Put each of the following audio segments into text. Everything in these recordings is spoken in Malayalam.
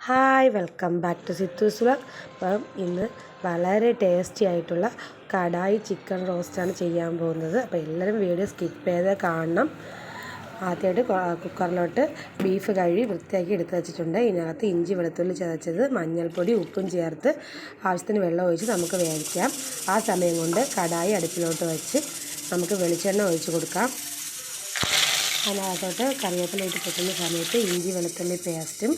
Hi welcome back to Siddhu's vlog. അപ്പം ഇന്ന് വളരെ ടേസ്റ്റി ആയിട്ടുള്ള കടായി ചിക്കൻ റോസ്റ്റാണ് ചെയ്യാൻ പോകുന്നത്. അപ്പോൾ എല്ലാവരും വീഡിയോ സ്കിപ്പ് ചെയ്ത് കാണണം. ആദ്യമായിട്ട് കുക്കറിലോട്ട് ബീഫ് കഴുകി വൃത്തിയാക്കി എടുത്ത് വെച്ചിട്ടുണ്ട്. ഇതിനകത്ത് ഇഞ്ചി വെളുത്തുള്ളി ചതച്ചത്, മഞ്ഞൾപ്പൊടി, ഉപ്പും ചേർത്ത് ആവശ്യത്തിന് വെള്ളം ഒഴിച്ച് നമുക്ക് വേവിക്കാം. ആ സമയം കൊണ്ട് കടായി അടുപ്പിലോട്ട് വെച്ച് നമുക്ക് വെളിച്ചെണ്ണ ഒഴിച്ച് കൊടുക്കാം. അതിനകത്തോട്ട് കറിവേപ്പില ഇട്ട് പൊട്ടുന്ന സമയത്ത് ഇഞ്ചി വെളുത്തുള്ളി പേസ്റ്റും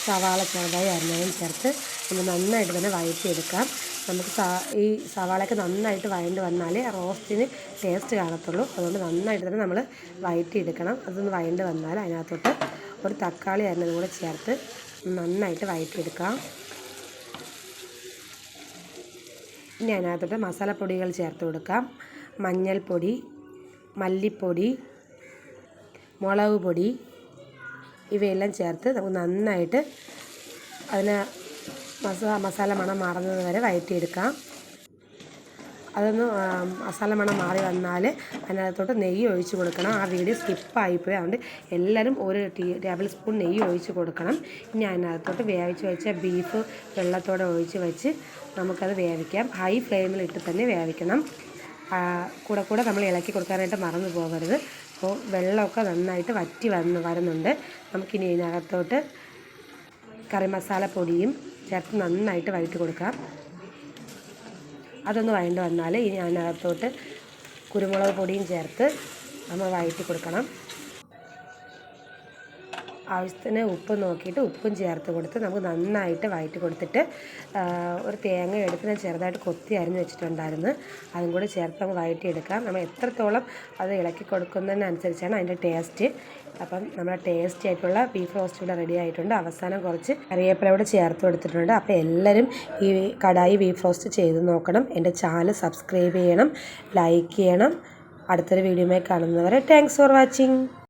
സവാള ചെറുതായി അരിഞ്ഞതും ചേർത്ത് നമ്മൾ നന്നായിട്ട് തന്നെ വഴറ്റിയെടുക്കാം. നമുക്ക് ഈ സവാളയൊക്കെ നന്നായിട്ട് വഴണ്ട് വന്നാലേ റോസ്റ്റിന് ടേസ്റ്റ് കാണത്തുള്ളൂ. അതുകൊണ്ട് നന്നായിട്ട് തന്നെ നമ്മൾ വഴറ്റിയെടുക്കണം. അതൊന്ന് വഴണ്ട് വന്നാൽ അതിനകത്തോട്ട് ഒരു തക്കാളി അരിഞ്ഞതും കൂടെ ചേർത്ത് നന്നായിട്ട് വഴറ്റിയെടുക്കാം. ഇനി അതിനകത്തോട്ട് മസാലപ്പൊടികൾ ചേർത്ത് കൊടുക്കാം. മഞ്ഞൾപ്പൊടി, മല്ലിപ്പൊടി, മുളക് പൊടി ഇവയെല്ലാം ചേർത്ത് നമുക്ക് നന്നായിട്ട് അതിന് മസാല മണം മാറുന്നത് വരെ വഴറ്റിയെടുക്കാം. അതൊന്ന് മസാല മണം മാറി വന്നാൽ അതിനകത്തോട്ട് നെയ്യ് ഒഴിച്ച് കൊടുക്കണം. ആ വീഡിയോ സ്കിപ്പായിപ്പോയി, അതുകൊണ്ട് എല്ലാവരും ഒരു ടേബിൾ സ്പൂൺ നെയ്യ് ഒഴിച്ച് കൊടുക്കണം. ഇനി അതിനകത്തോട്ട് വേവിച്ച് വെച്ച ബീഫ് വെള്ളത്തോടെ ഒഴിച്ച് വെച്ച് നമുക്കത് വേവിക്കാം. ഹൈ ഫ്ലെയിമിൽ ഇട്ട് തന്നെ വേവിക്കണം. കൂടെ നമ്മൾ ഇളക്കി കൊടുക്കാനായിട്ട് മറന്നു പോകരുത്. അപ്പോൾ വെള്ളമൊക്കെ നന്നായിട്ട് വറ്റി വരുന്നുണ്ട്. നമുക്കിനി ഇതിനകത്തോട്ട് കറി മസാല പൊടിയും ചേർത്ത് നന്നായിട്ട് വഴറ്റി കൊടുക്കാം. അതൊന്ന് വഴണ്ട് വന്നാൽ ഇനി അതിനകത്തോട്ട് കുരുമുളക് പൊടിയും ചേർത്ത് നമ്മൾ വഴറ്റി കൊടുക്കണം. ആവശ്യത്തിന് ഉപ്പ് നോക്കിയിട്ട് ഉപ്പും ചേർത്ത് കൊടുത്ത് നമുക്ക് നന്നായിട്ട് വഴറ്റി കൊടുത്തിട്ട് ഒരു തേങ്ങ എടുത്ത് ഞാൻ ചെറുതായിട്ട് കൊത്തി അരിഞ്ഞ് വെച്ചിട്ടുണ്ടായിരുന്നു. അതും കൂടി ചേർത്ത് നമുക്ക് വഴറ്റിയെടുക്കാം. നമ്മൾ എത്രത്തോളം അത് ഇളക്കി കൊടുക്കുന്നതിനനുസരിച്ചാണ് അതിൻ്റെ ടേസ്റ്റ്. അപ്പം നമ്മുടെ ടേസ്റ്റി ആയിട്ടുള്ള ബീഫ് റോസ്റ്റ് ഇവിടെ റെഡി ആയിട്ടുണ്ട്. അവസാനം കുറച്ച് കറിവേപ്പില കൂടെ ചേർത്ത് കൊടുത്തിട്ടുണ്ട്. അപ്പോൾ എല്ലാവരും ഈ കടായി ബീഫ് റോസ്റ്റ് ചെയ്ത് നോക്കണം. എൻ്റെ ചാനൽ സബ്സ്ക്രൈബ് ചെയ്യണം, ലൈക്ക് ചെയ്യണം. അടുത്തൊരു വീഡിയോയുമായി കാണുന്നവരെ താങ്ക്സ് ഫോർ വാച്ചിങ്.